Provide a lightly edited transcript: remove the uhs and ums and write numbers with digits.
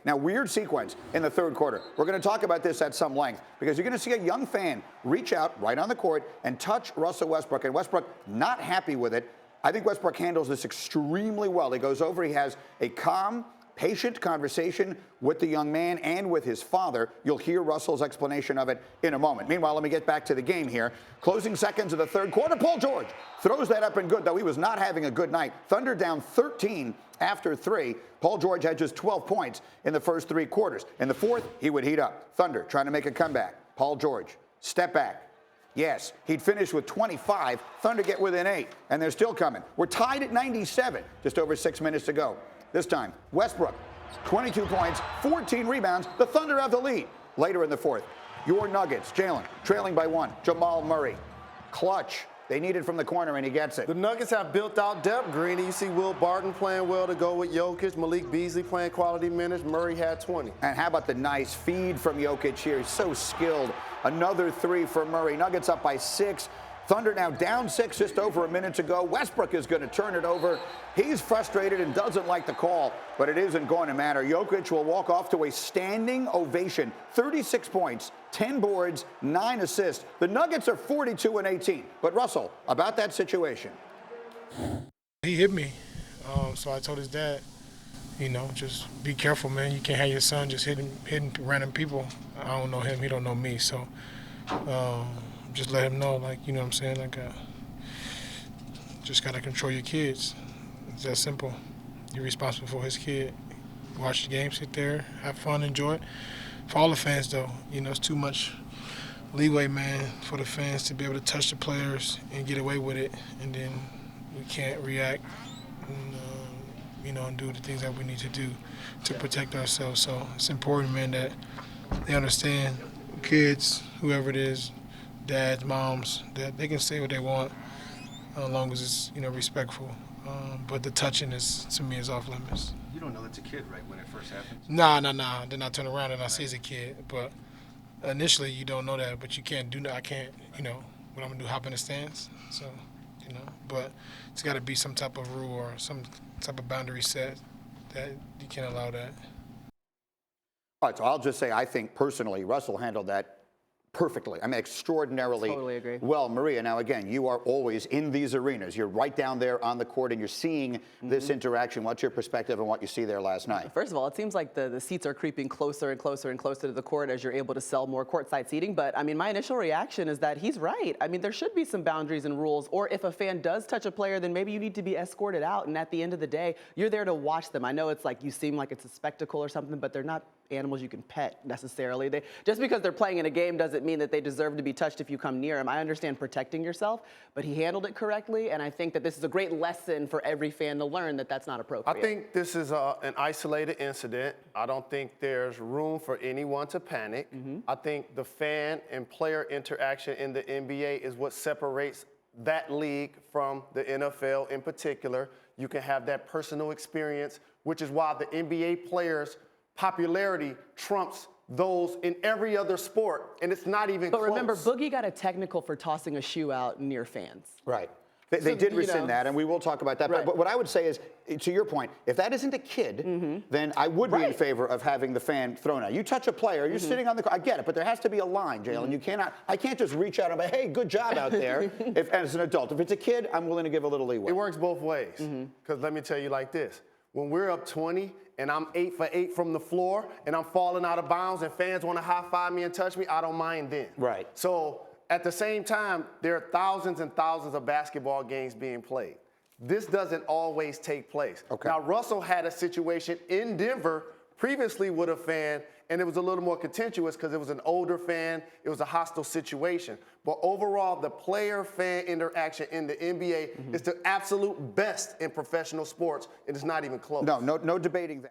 Now, weird sequence in the third quarter. We're going to talk about this at some length because you're going to see a young fan reach out right on the court and touch Russell Westbrook, and Westbrook not happy with it. I think Westbrook handles this extremely well. He goes over, he has a calm, patient conversation with the young man and with his father. You'll hear Russell's explanation of it in a moment. Meanwhile, let me get back to the game here. Closing seconds of the third quarter, Paul George throws that up and good, though he was not having a good night. Thunder down 13 after 3. Paul George had just 12 points in the first 3 quarters. In the fourth, he would heat up. Thunder trying to make a comeback. Paul George, step back. Yes, he'd finish with 25. Thunder get within 8, and they're still coming. We're tied at 97, just over 6 minutes to go. This time, Westbrook, 22 points, 14 rebounds. The Thunder have the lead. Later in the fourth, your Nuggets, Jalen, trailing by 1. Jamal Murray, clutch. They need it from the corner, and he gets it. The Nuggets have built out depth, Greeny. You see Will Barton playing well to go with Jokic. Malik Beasley playing quality minutes. Murray had 20. And how about the nice feed from Jokic here? He's so skilled. Another 3 for Murray. Nuggets up by 6. Thunder now down 6 just over a minute to go. Westbrook is going to turn it over. He's frustrated and doesn't like the call, but it isn't going to matter. Jokic will walk off to a standing ovation. 36 points, 10 boards, 9 assists. The Nuggets are 42-18. But Russell, about that situation. He hit me, so I told his dad, just be careful, man. You can't have your son just hitting random people. I don't know him, he don't know me, so just let him know, you know what I'm saying? Just got to control your kids. It's that simple. You're responsible for his kid. Watch the game, sit there, have fun, enjoy it. For all the fans, though, it's too much leeway, man, for the fans to be able to touch the players and get away with it, and then we can't react and do the things that we need to do to protect ourselves. So it's important, man, that they understand, kids, whoever it is, dads, moms, that they can say what they want as long as it's respectful. But the touching to me is off limits. You don't know it's a kid, right, when it first happens? Nah. Then I turn around and I see it's a kid. But initially you don't know that, but you can't do that. I can't, what I'm gonna do, hop in the stands. So, but it's got to be some type of rule or some type of boundary set that you can't allow that. All right, so I'll just say I think personally Russell handled that perfectly. I mean, extraordinarily totally agree. well. Maria, now again, you are always in these arenas. You're right down there on the court and you're seeing this interaction. What's your perspective on what you see there last night? First of all, it seems like the seats are creeping closer and closer and closer to the court as you're able to sell more courtside seating. But I mean, my initial reaction is that he's right. I mean, there should be some boundaries and rules, or if a fan does touch a player, then maybe you need to be escorted out. And at the end of the day, you're there to watch them. I know it's like you seem like it's a spectacle or something, but they're not animals you can pet necessarily. Just because they're playing in a game doesn't mean that they deserve to be touched if you come near them. I understand protecting yourself, but he handled it correctly, and I think that this is a great lesson for every fan to learn that that's not appropriate. I think this is an isolated incident. I don't think there's room for anyone to panic. I think the fan and player interaction in the NBA is what separates that league from the NFL in particular. You can have that personal experience, which is why the NBA players' popularity trumps those in every other sport, and it's not even close. But remember, Boogie got a technical for tossing a shoe out near fans. Right. They did rescind that, and we will talk about that. Right. But what I would say is, to your point, if that isn't a kid, then I would be in favor of having the fan thrown out. You touch a player, you're sitting on the court. I get it, but there has to be a line, Jalen. You cannot. I can't just reach out and be, hey, good job out there. As an adult, if it's a kid, I'm willing to give a little leeway. It works both ways. Because let me tell you like this: when we're up 20 and I'm 8 for 8 from the floor and I'm falling out of bounds and fans want to high five me and touch me, I don't mind then. Right. So at the same time, there are thousands and thousands of basketball games being played. This doesn't always take place. Okay. Now, Russell had a situation in Denver previously with a fan, and it was a little more contentious because it was an older fan. It was a hostile situation. But overall, the player-fan interaction in the NBA is the absolute best in professional sports. It is not even close. No debating that.